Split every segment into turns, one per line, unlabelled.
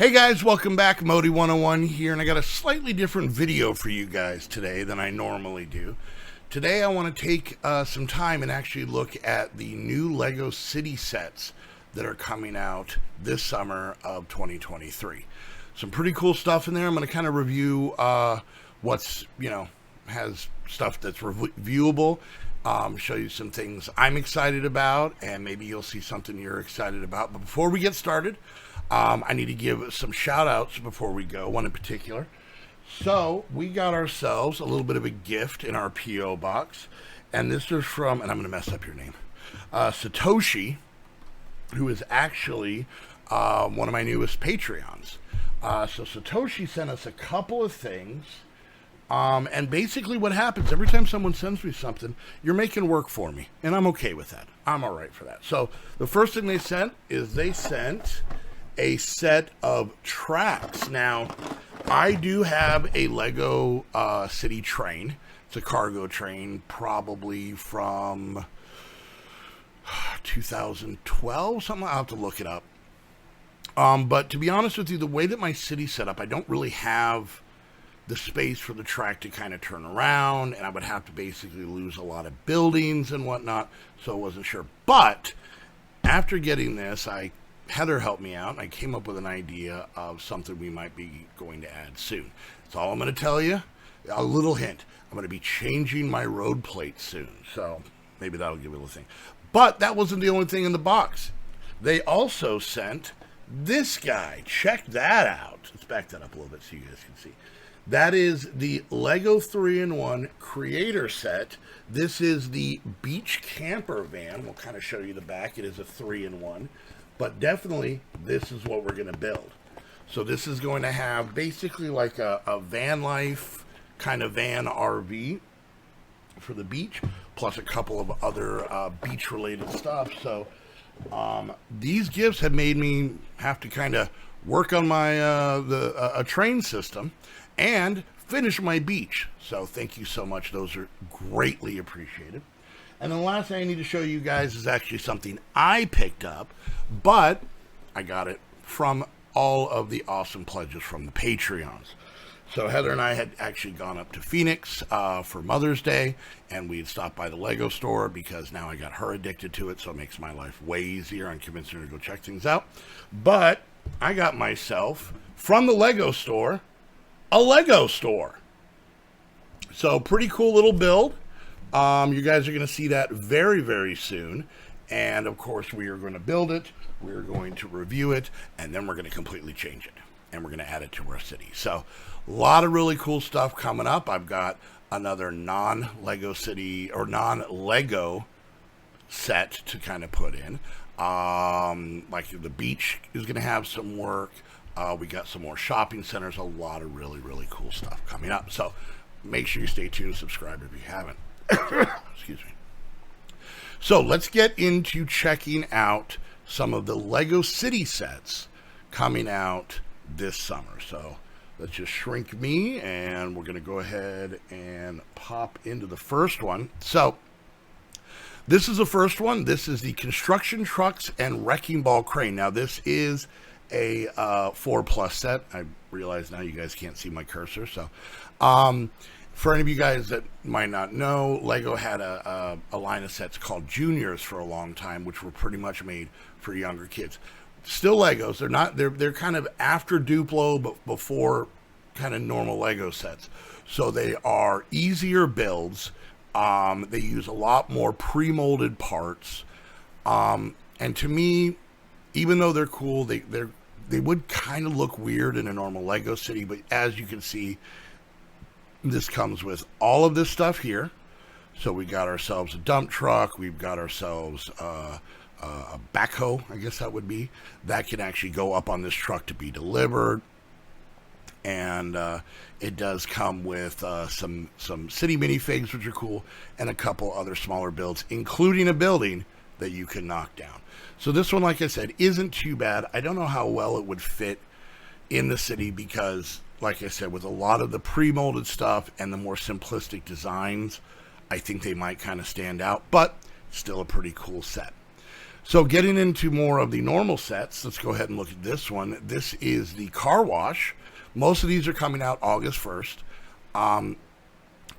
Hey guys, welcome back. Modi 101 here, and I got a slightly different video for you guys today than I normally do. Today I want to take some time and actually look at the new Lego City sets that are coming out this summer of 2023. Some pretty cool stuff in there. I'm going to kind of review what's, has stuff that's reviewable, show you some things I'm excited about, and maybe you'll see something you're excited about. But before we get started, I need to give some shout outs before we go, one in particular. So we got ourselves a little bit of a gift in our P.O. box, and this is from, and I'm going to mess up your name, Satoshi, who is actually one of my newest Patreons. So Satoshi sent us a couple of things, and basically what happens, every time someone sends me something, you're making work for me, and I'm okay with that. I'm all right for that. So the first thing they sent is they sent a set of tracks. Now, I do have a Lego City train. It's a cargo train, probably from 2012, something. I'll have to look it up. But to be honest with you, the way that my city's set up, I don't really have the space for the track to kind of turn around, and I would have to basically lose a lot of buildings and whatnot, so I wasn't sure. But after getting this, Heather helped me out, and I came up with an idea of something we might be going to add soon. That's all I'm going to tell you. A little hint. I'm going to be changing my road plate soon, so maybe that'll give you a little thing. But that wasn't the only thing in the box. They also sent this guy. Check that out. Let's back that up a little bit so you guys can see. That is the Lego 3-in-1 Creator Set. This is the beach camper van. We'll kind of show you the back. It is a 3-in-1. But definitely, this is what we're going to build. So this is going to have basically like a van life kind of van RV for the beach, plus a couple of other beach-related stuff. So these gifts have made me have to kind of work on my a train system and finish my beach. So thank you so much. Those are greatly appreciated. And the last thing I need to show you guys is actually something I picked up, but I got it from all of the awesome pledges from the Patreons. So Heather and I had actually gone up to Phoenix for Mother's Day, and we had stopped by the Lego store because now I got her addicted to it, so it makes my life way easier. I'm convincing her to go check things out. But I got myself, from the Lego store, a Lego store. So pretty cool little build. You guys are going to see that very, very soon. And of course, we are going to build it. We're going to review it. And then we're going to completely change it. And we're going to add it to our city. So a lot of really cool stuff coming up. I've got another non-Lego City or non-Lego set to kind of put in. Like the beach is going to have some work. We got some more shopping centers. A lot of really, really cool stuff coming up. So make sure you stay tuned. Subscribe if you haven't. Excuse me. So let's get into checking out some of the Lego City sets coming out this summer. So let's just shrink me, and we're going to go ahead and pop into the first one. So this is the first one. This is the Construction Trucks and Wrecking Ball Crane. Now this is a 4+ set. I realize now you guys can't see my cursor. So for any of you guys that might not know, Lego had a line of sets called Juniors for a long time, which were pretty much made for younger kids. Still Legos. They're kind of after Duplo, but before kind of normal Lego sets. So they are easier builds. They use a lot more pre-molded parts. And to me, even though they're cool, they would kind of look weird in a normal Lego city. But as you can see, this comes with all of this stuff here. So we got ourselves a dump truck. We've got ourselves a backhoe, I guess that would be. That can actually go up on this truck to be delivered. And it does come with some city minifigs, which are cool, and a couple other smaller builds, including a building that you can knock down. So this one, like I said, isn't too bad. I don't know how well it would fit in the city because, like I said, with a lot of the pre-molded stuff and the more simplistic designs, I think they might kind of stand out, but still a pretty cool set. So getting into more of the normal sets, let's go ahead and look at this one. This is the car wash. Most of these are coming out August 1st. I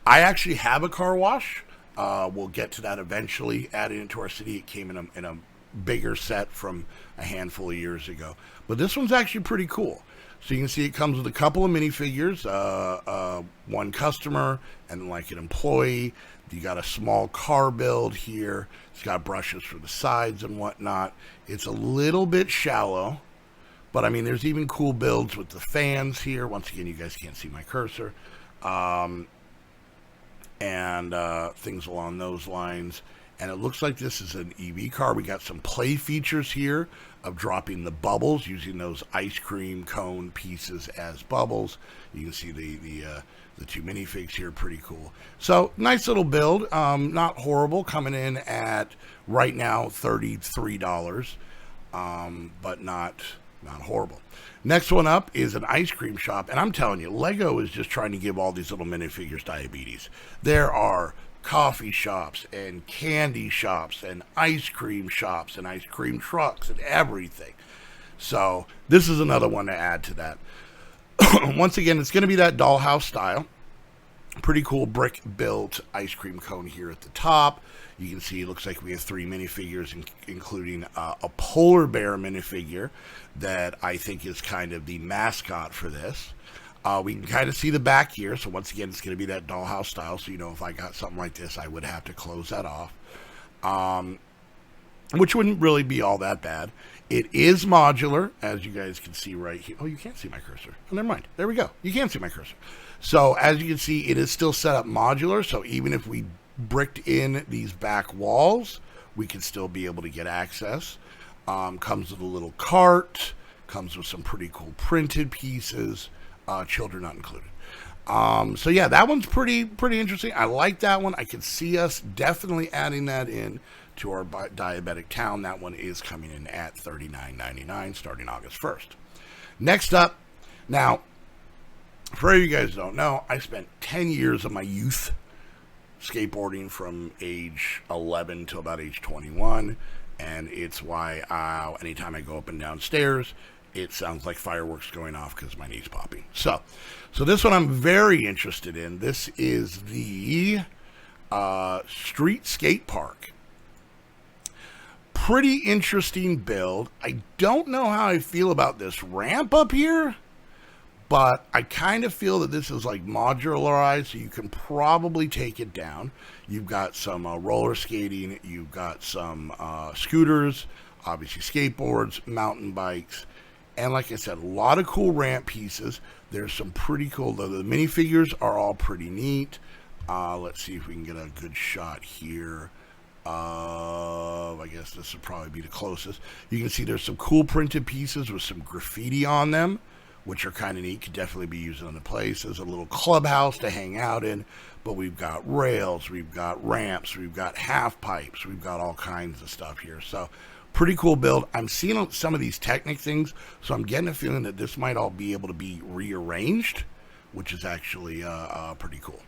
actually have a car wash. We'll get to that eventually. Adding it to our city, it came in a bigger set from a handful of years ago. But this one's actually pretty cool. So you can see it comes with a couple of minifigures, one customer and like an employee. You got a small car build here. It's got brushes for the sides and whatnot. It's a little bit shallow, but I mean, there's even cool builds with the fans here. Once again, you guys can't see my cursor. And things along those lines. And it looks like this is an EV car. We got some play features here of dropping the bubbles, using those ice cream cone pieces as bubbles. You can see the two minifigs here, pretty cool. So nice little build, not horrible, coming in at right now $33, but not horrible. Next one up is an ice cream shop, and I'm telling you, Lego is just trying to give all these little minifigures diabetes. There are coffee shops and candy shops and ice cream shops and ice cream trucks and everything. So this is another one to add to that. Once again, it's going to be that dollhouse style. Pretty cool brick built ice cream cone here at the top. You can see it looks like we have 3 minifigures, including a polar bear minifigure that I think is kind of the mascot for this. We can kind of see the back here. So once again, it's going to be that dollhouse style. So, you know, if I got something like this, I would have to close that off, which wouldn't really be all that bad. It is modular, as you guys can see right here. Oh, you can't see my cursor. Oh, never mind. There we go. You can't see my cursor. So as you can see, it is still set up modular. So even if we bricked in these back walls, we can still be able to get access. Comes with a little cart. Comes with some pretty cool printed pieces. Children not included. So yeah, that one's pretty interesting. I like that one. I could see us definitely adding that in to our diabetic town. That one is coming in at $39.99 starting August 1st. Next up, now, for you guys who don't know, I spent 10 years of my youth skateboarding from age 11 to about age 21, and it's why anytime I go up and down stairs, it sounds like fireworks going off because my knee's popping. So this one I'm very interested in. This is the Street Skate Park. Pretty interesting build. I don't know how I feel about this ramp up here, but I kind of feel that this is like modularized, so you can probably take it down. You've got some roller skating, you've got some scooters, obviously skateboards, mountain bikes, and like I said, a lot of cool ramp pieces. There's some pretty cool, the minifigures are all pretty neat. Let's see if we can get a good shot here. I guess this would probably be the closest. You can see there's some cool printed pieces with some graffiti on them, which are kind of neat. Could definitely be used in other places. A little clubhouse to hang out in, but we've got rails, we've got ramps, we've got half pipes, we've got all kinds of stuff here. So pretty cool build. I'm seeing some of these Technic things, so I'm getting a feeling that this might all be able to be rearranged, which is actually pretty cool.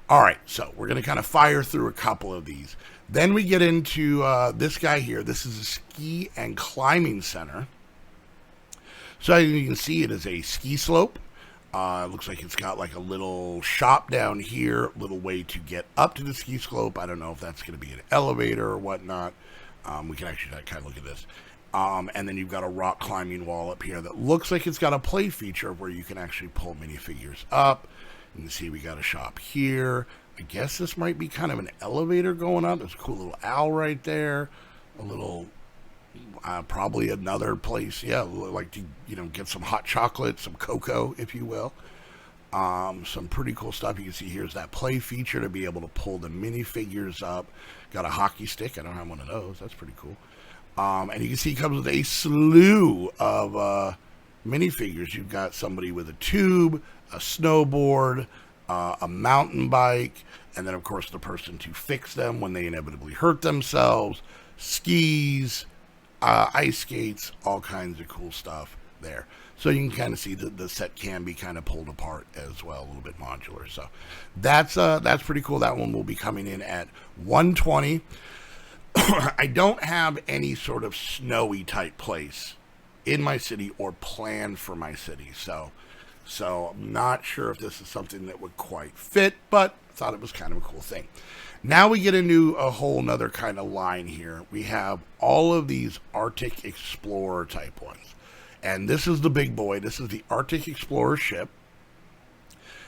All right, so we're going to kind of fire through a couple of these. Then we get into this guy here. This is a ski and climbing center. So as you can see, it is a ski slope. It looks like it's got like a little shop down here, little way to get up to the ski slope. I don't know if that's going to be an elevator or whatnot. We can actually kind of look at this. And then you've got a rock climbing wall up here that looks like it's got a play feature where you can actually pull minifigures up. You can see we got a shop here. I guess this might be kind of an elevator going up. There's a cool little owl right there. A little, probably another place. Yeah, like to, get some hot chocolate, some cocoa, if you will. Some pretty cool stuff. You can see here's that play feature to be able to pull the minifigures up. Got a hockey stick. I don't have one of those. That's pretty cool. And you can see it comes with a slew of minifigures. You've got somebody with a tube, a snowboard, a mountain bike, and then of course the person to fix them when they inevitably hurt themselves, skis, ice skates, all kinds of cool stuff there. So you can kind of see that the set can be kind of pulled apart as well, a little bit modular. So that's pretty cool. That one will be coming in at $120. I don't have any sort of snowy type place in my city or planned for my city. So I'm not sure if this is something that would quite fit, but I thought it was kind of a cool thing. Now we get into a whole nother kind of line here. We have all of these Arctic Explorer type ones. And this is the big boy. This is the Arctic Explorer ship.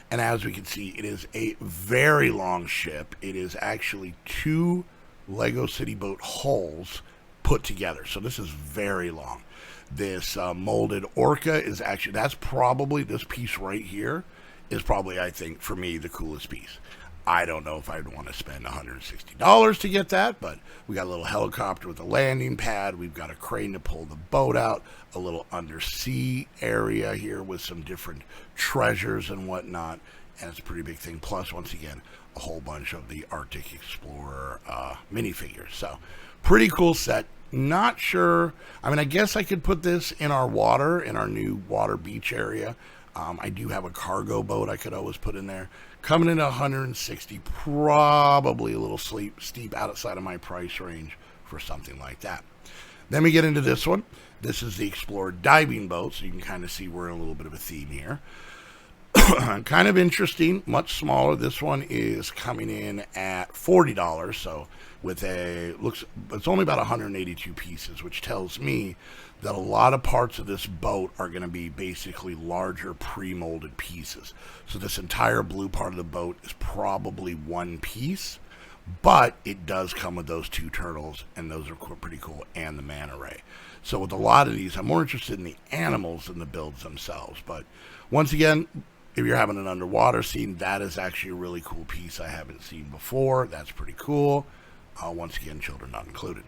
And as we can see, it is a very long ship. It is actually 2 Lego City Boat hulls put together. So this is very long. This molded Orca is actually, that's probably, this piece right here is probably, I think, for me, the coolest piece. I don't know if I'd want to spend $160 to get that, but we got a little helicopter with a landing pad. We've got a crane to pull the boat out, a little undersea area here with some different treasures and whatnot, and it's a pretty big thing. Plus, once again, a whole bunch of the Arctic Explorer minifigures. So, pretty cool set. Not sure. I mean, I guess I could put this in our water, in our new water beach area. I do have a cargo boat I could always put in there. Coming in at $160, probably a little steep outside of my price range for something like that. Then we get into this one. This is the Explorer diving boat, so you can kind of see we're in a little bit of a theme here. Kind of interesting, much smaller. This one is coming in at $40, so with it's only about 182 pieces, which tells me that a lot of parts of this boat are going to be basically larger pre-molded pieces. So this entire blue part of the boat is probably one piece, but it does come with those 2 turtles, and those are pretty cool, and the manta ray. So with a lot of these, I'm more interested in the animals than the builds themselves. But once again, if you're having an underwater scene, that is actually a really cool piece I haven't seen before. That's pretty cool. Once again, children not included.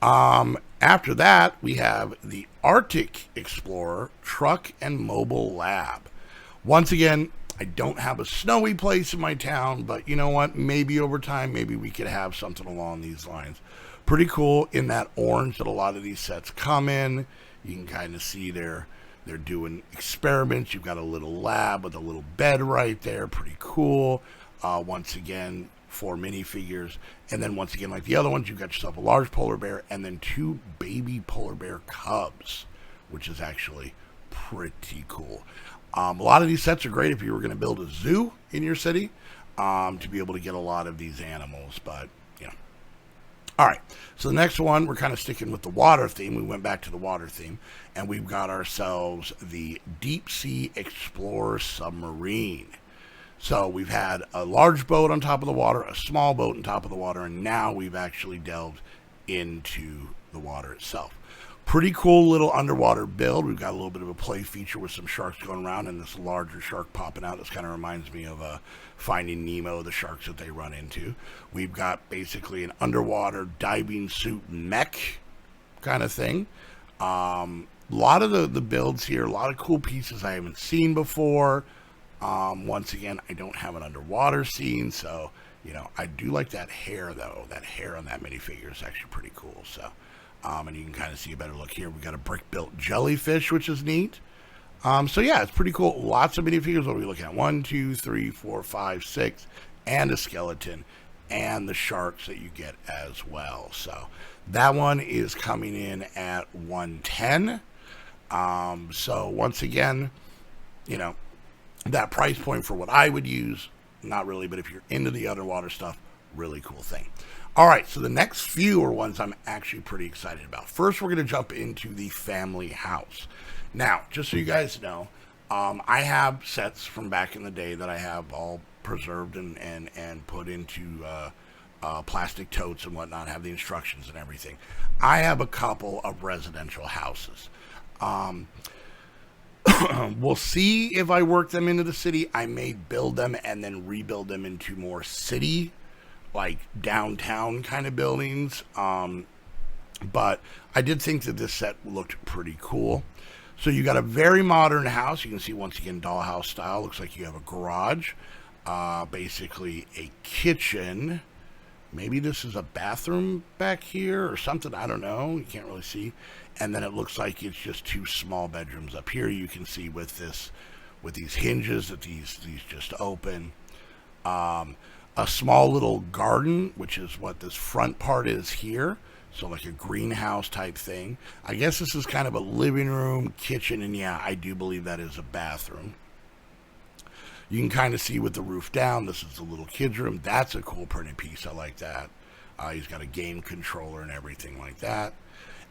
After that, we have the Arctic Explorer Truck and Mobile Lab. Once again, I don't have a snowy place in my town, but you know what? Maybe over time, maybe we could have something along these lines. Pretty cool in that orange that a lot of these sets come in. You can kind of see they're doing experiments. You've got a little lab with a little bed right there. Pretty cool. Once again, 4 minifigures. And then once again, like the other ones, you've got yourself a large polar bear and then 2 baby polar bear cubs, which is actually pretty cool. A lot of these sets are great if you were going to build a zoo in your city to be able to get a lot of these animals, but you know. All right, so the next one, we're kind of sticking with the water theme. We went back to the water theme, and we've got ourselves the Deep Sea Explorer Submarine. So we've had a large boat on top of the water, a small boat on top of the water, and now we've actually delved into the water itself. Pretty cool little underwater build. We've got a little bit of a play feature with some sharks going around and this larger shark popping out. This kind of reminds me of Finding Nemo, the sharks that they run into. We've got basically an underwater diving suit mech kind of thing. A lot of the builds here, a lot of cool pieces I haven't seen before. Once again, I don't have an underwater scene, so, you know, I do like that hair, though. That hair on that minifigure is actually pretty cool, so. And you can kind of see a better look here. We've got a brick-built jellyfish, which is neat. So, yeah, it's pretty cool. Lots of minifigures. What are we looking at? 1, 2, 3, 4, 5, 6, and a skeleton, and the sharks that you get as well. So, that one is coming in at $110. So, once again, you know, that price point for what I would use, not really, but if you're into the underwater stuff, really cool thing. All right, so the next few are ones I'm actually pretty excited about. First, we're going to jump into the family house. Now, just so you guys know, I have sets from back in the day that I have all preserved and put into plastic totes and whatnot, have the instructions and everything. I have a couple of residential houses. We'll see if I work them into the city. I may build them and then rebuild them into more city, like downtown kind of buildings. But I did think that this set looked pretty cool. So you got a very modern house. You can see once again dollhouse style. Looks like you have a garage, basically a kitchen. Maybe this is a bathroom back here or something. I don't know. You can't really see. And then it looks like it's just 2 small bedrooms up here. You can see with these hinges that these just open. a small little garden, which is what this front part is here. So like a greenhouse type thing. I guess this is kind of a living room, kitchen, and yeah, I do believe that is a bathroom. You can kind of see with the roof down, this is the little kid's room. That's a cool printed piece. I like that. He's got a game controller and everything like that.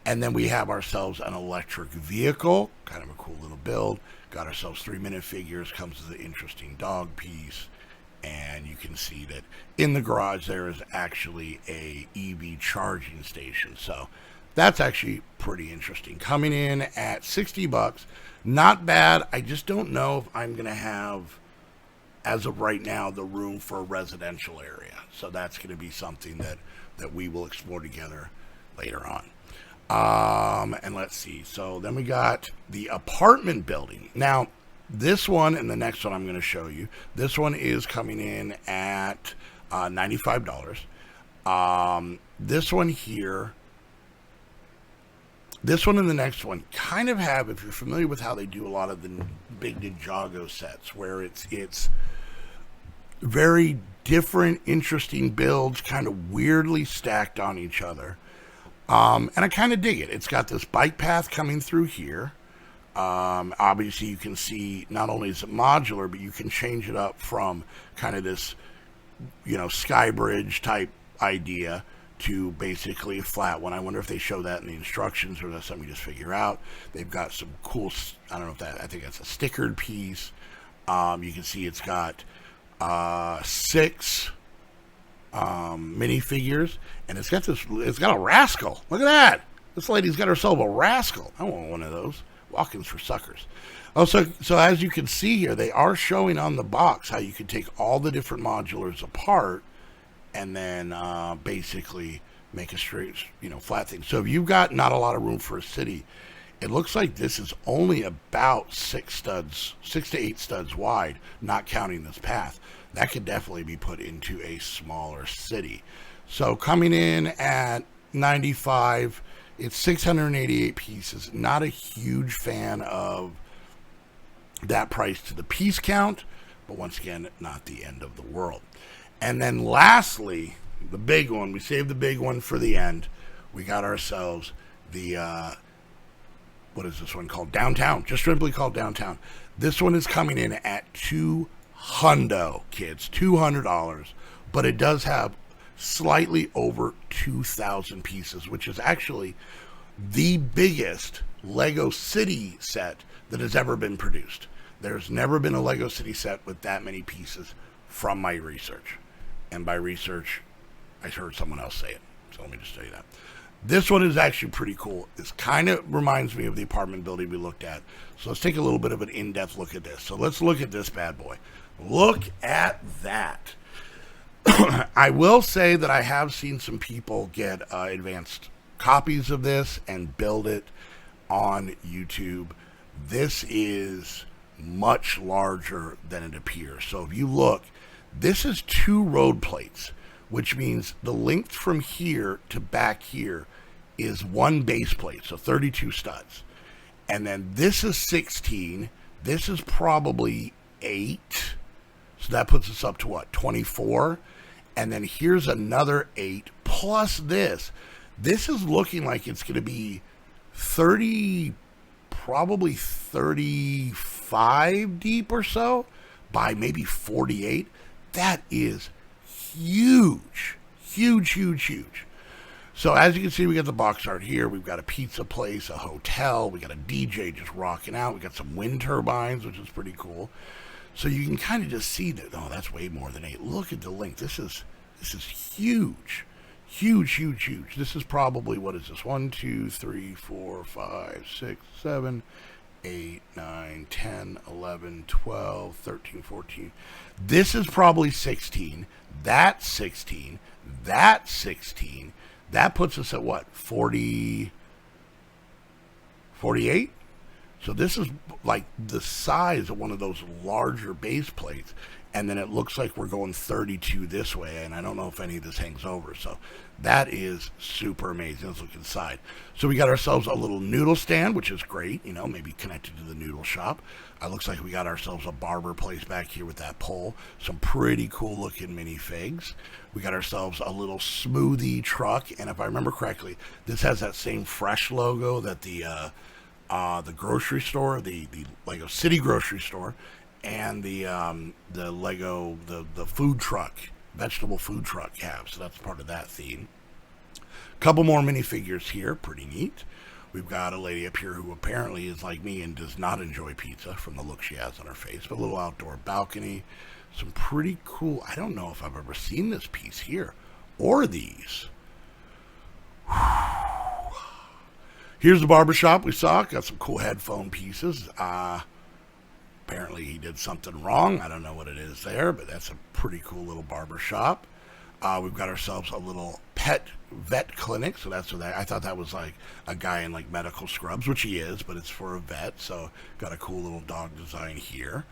And then we have ourselves an electric vehicle, kind of a cool little build. Got ourselves 3-minute figures, comes with an interesting dog piece. And you can see that in the garage there is actually a EV charging station. So that's actually pretty interesting. Coming in at $60, not bad. I just don't know if I'm going to have, as of right now, the room for a residential area. So that's going to be something that we will explore together later on. And let's see. So then we got the apartment building. Now, this one and the next one I'm going to show you. This one is coming in at $95. This one here, this one and the next one kind of have, if you're familiar with how they do a lot of the big Ninjago sets, where it's very different, interesting builds, kind of weirdly stacked on each other. And I kind of dig it. It's got this bike path coming through here. Obviously, you can see not only is it modular, but you can change it up from kind of this, sky bridge type idea to basically a flat one. I wonder if they show that in the instructions or that's something you just figure out. They've got some cool, I don't know if that, I think that's a stickered piece. You can see it's got 6 minifigures, and it's got a rascal. Look at that. This lady's got herself a rascal. I want one of those. Walk-ins for suckers. Oh, so as you can see here, they are showing on the box how you can take all the different modulars apart and then basically make a straight, flat thing. So if you've got not a lot of room for a city, it looks like this is only about 6 to 8 studs wide, not counting this path. That could definitely be put into a smaller city. So coming in at 95, it's 688 pieces. Not a huge fan of that price to the piece count, but once again, not the end of the world. And then lastly, the big one, we saved the big one for the end. We got ourselves the, what is this one called? Downtown, just simply called Downtown. This one is coming in at $200, kids, $200, but it does have slightly over 2,000 pieces, which is actually the biggest Lego City set that has ever been produced. There's never been a Lego City set with that many pieces from my research. And by research, I heard someone else say it. So let me just tell you that. This one is actually pretty cool. This kind of reminds me of the apartment building we looked at. So let's take a little bit of an in-depth look at this. So let's look at this bad boy. Look at that. I will say that I have seen some people get advanced copies of this and build it on YouTube. This is much larger than it appears. So if you look, this is 2 road plates, which means the length from here to back here is 1 base plate, so 32 studs. And then this is 16. This is probably 8. So that puts us up to what, 24? And then here's another 8 plus this. This is looking like it's going to be 30, probably 35 deep or so by maybe 48. That is huge, huge, huge, huge. So as you can see, we got the box art here. We've got a pizza place, a hotel. We got a DJ just rocking out. We got some wind turbines, which is pretty cool. So you can kind of just see that. Oh, that's way more than 8. Look at the length. This is huge, huge, huge, huge. This is probably, what is this? 1, 2, 3, 4, 5, 6, 7, 8, 9, 10, 11, 12, 13, 14. This is probably 16. That's 16. That's 16. That puts us at what? 40, 48? So this is like the size of one of those larger base plates. and then it looks like we're going 32 this way, and I don't know if any of this hangs over. So that is super amazing. Let's look inside. So we got ourselves a little noodle stand, which is great, you know, maybe connected to the noodle shop. Looks like we got ourselves a barber place back here with that pole. Some pretty cool looking minifigs. We got ourselves a little smoothie truck, and if I remember correctly, this has that same Fresh logo that the grocery store, the Lego City grocery store, and the Lego the food truck, vegetable food truck have. So that's part of that theme. Couple more minifigures here, pretty neat. We've got a lady up here who apparently is like me and does not enjoy pizza from the look she has on her face. But a little outdoor balcony, some pretty cool. I don't know if I've ever seen this piece here or these. Here's the barbershop we saw. Got some cool headphone pieces. Apparently he did something wrong. I don't know what it is there, but that's a pretty cool little barbershop. We've got ourselves a little pet vet clinic. So that's what I thought that was like a guy in like medical scrubs, which he is, but it's for a vet. So got a cool little dog design here.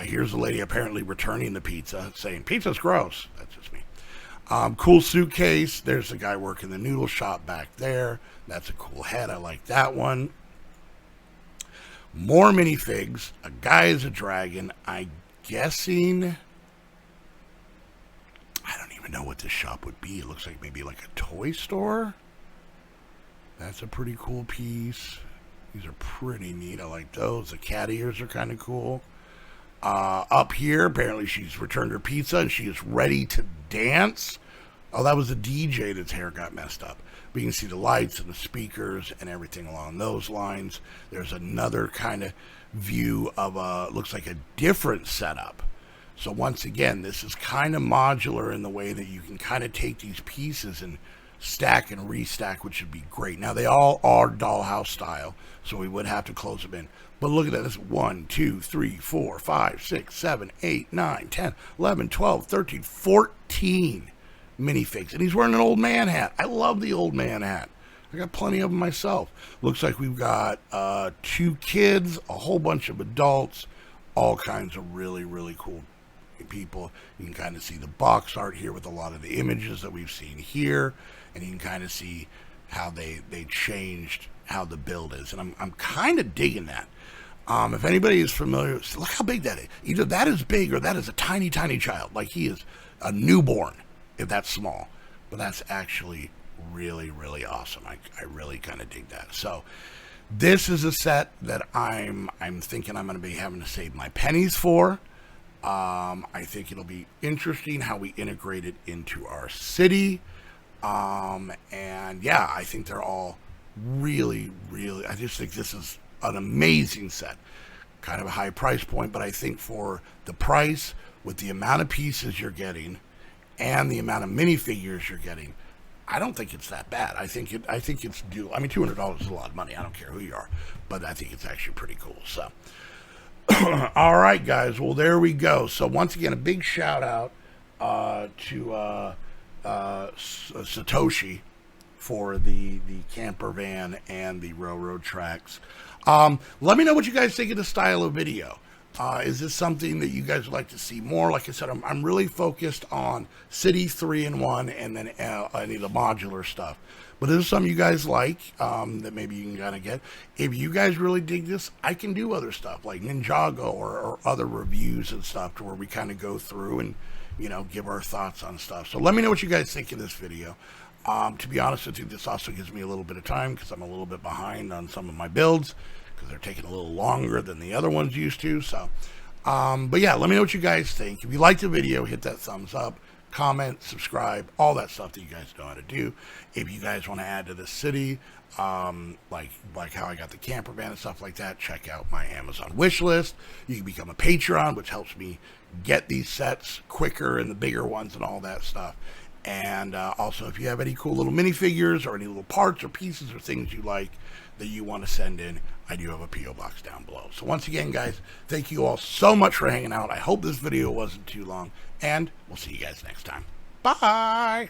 Here's a lady apparently returning the pizza, saying, "Pizza's gross." That's just me. Cool suitcase. There's the guy working the noodle shop back there. That's a cool head. I like that one. More minifigs. A guy is a dragon. I'm guessing. I don't even know what this shop would be. It looks like maybe like a toy store. That's a pretty cool piece. These are pretty neat. I like those. The cat ears are kind of cool. Up here, apparently she's returned her pizza and she is ready to dance. Oh, that was a DJ that's hair got messed up. But you can see the lights and the speakers and everything along those lines. There's another kind of view of looks like a different setup. So once again, this is kind of modular in the way that you can kind of take these pieces and stack and restack, which would be great. Now, they all are dollhouse style, so we would have to close them in. But look at that. This is 1, 2, 3, 4, 5, 6, 7, 8, 9, 10, 11, 12, 13, 14 minifigs. And he's wearing an old man hat. I love the old man hat. I got plenty of them myself. Looks like we've got 2 kids, a whole bunch of adults, all kinds of really, really cool people. You can kind of see the box art here with a lot of the images that we've seen here, and you can kind of see how they changed how the build is, and I'm kind of digging that. If anybody is familiar, look how big that is. Either that is big or that is a tiny child. Like he is a newborn if that's small, but that's actually really, really awesome. I really kind of dig that. So this is a set that I'm thinking I'm going to be having to save my pennies for. I think it'll be interesting how we integrate it into our city. And yeah, I think they're all really, really, I just think this is an amazing set. Kind of a high price point, but I think for the price, with the amount of pieces you're getting and the amount of minifigures you're getting, I don't think it's that bad. I think it's due. I mean, $200 is a lot of money. I don't care who you are, but I think it's actually pretty cool. So, all right, guys. Well, there we go. So once again, a big shout out to Satoshi for the camper van and the railroad tracks. Let me know what you guys think of the style of video. Is this something that you guys would like to see more? Like I said, I'm really focused on City 3-in-1 and then any of the modular stuff. But this is something you guys like that maybe you can kind of get. If you guys really dig this, I can do other stuff like Ninjago or other reviews and stuff to where we kind of go through and, you know, give our thoughts on stuff. So let me know what you guys think of this video. To be honest with you, this also gives me a little bit of time because I'm a little bit behind on some of my builds because they're taking a little longer than the other ones used to. So, but yeah, let me know what you guys think. If you liked the video, hit that thumbs up, comment, subscribe, all that stuff that you guys know how to do. If you guys want to add to the city, like how I got the camper van and stuff like that, check out my Amazon wish list. You can become a Patreon, which helps me get these sets quicker and the bigger ones and all that stuff. And also, if you have any cool little minifigures or any little parts or pieces or things you like that you want to send in, I do have a P.O. box down below. So once again, guys, thank you all so much for hanging out. I hope this video wasn't too long, and we'll see you guys next time. Bye!